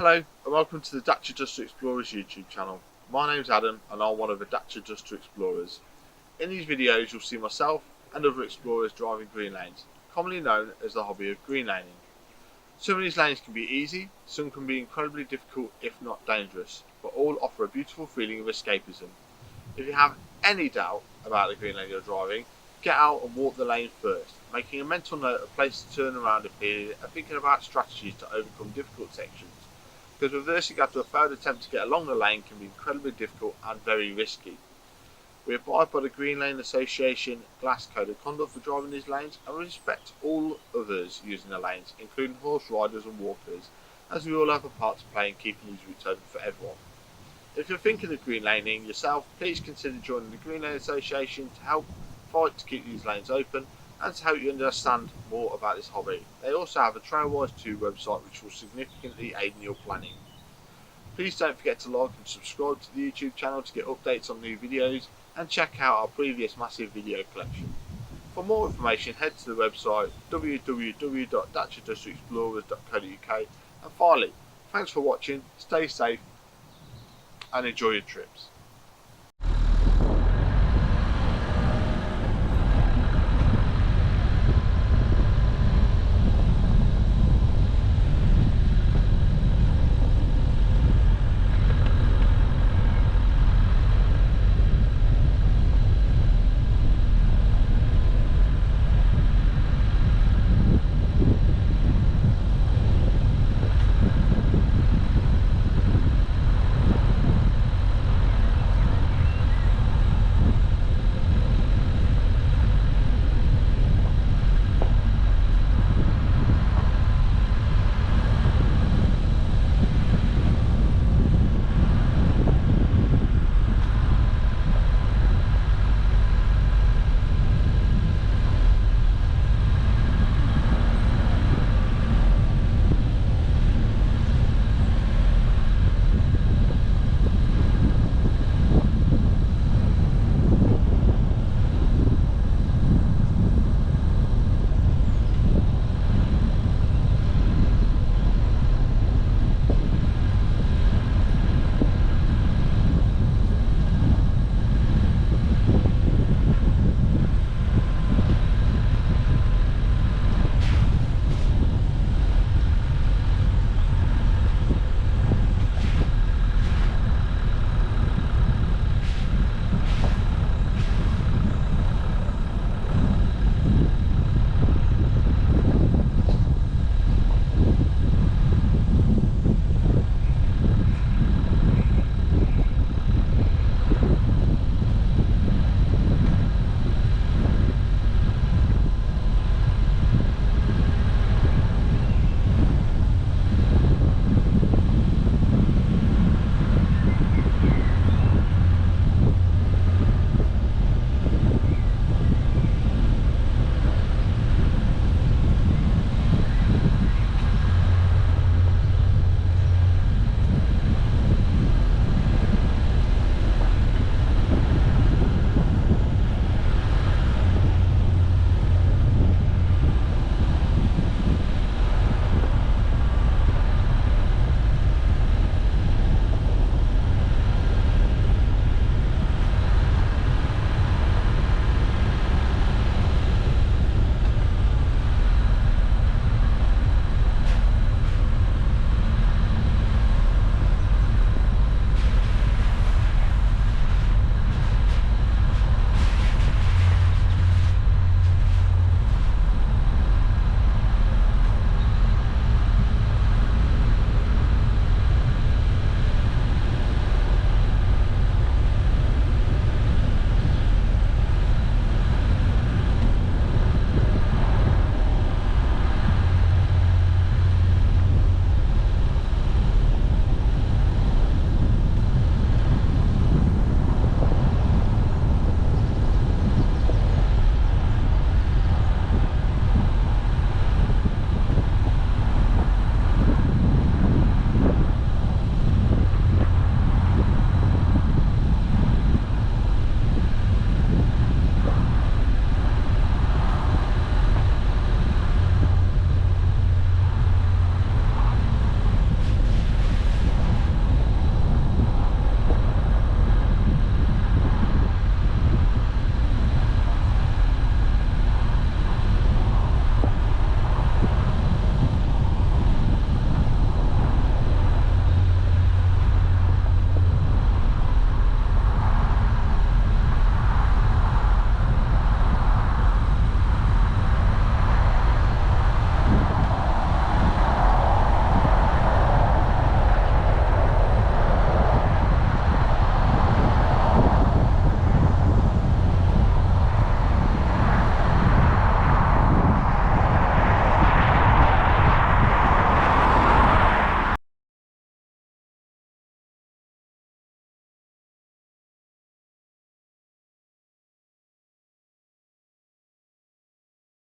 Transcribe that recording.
Hello and welcome to the Dacia2 Explorers YouTube channel. My name's Adam and I'm one of the Dacia2 Explorers. In these videos you'll see myself and other explorers driving green lanes, commonly known as the hobby of green laning. Some of these lanes can be easy, some can be incredibly difficult if not dangerous, but all offer a beautiful feeling of escapism. If you have any doubt about the green lane you're driving, get out and walk the lane first, making a mental note of places to turn around if needed and thinking about strategies to overcome difficult sections, because reversing after a failed attempt to get along the lane can be incredibly difficult and very risky. We abide by the Green Lane Association Glass Code of Conduct for driving these lanes and respect all others using the lanes, including horse riders and walkers, as we all have a part to play in keeping these routes open for everyone. If you're thinking of green laning yourself, please consider joining the Green Lane Association to help fight to keep these lanes open and to help you understand more about this hobby. They also have a Trailwise 2 website which will significantly aid in your planning. Please don't forget to like and subscribe to the YouTube channel to get updates on new videos and check out our previous massive video collection. For more information head to the website www.dacia2explorers.co.uk, and finally, thanks for watching, stay safe and enjoy your trips.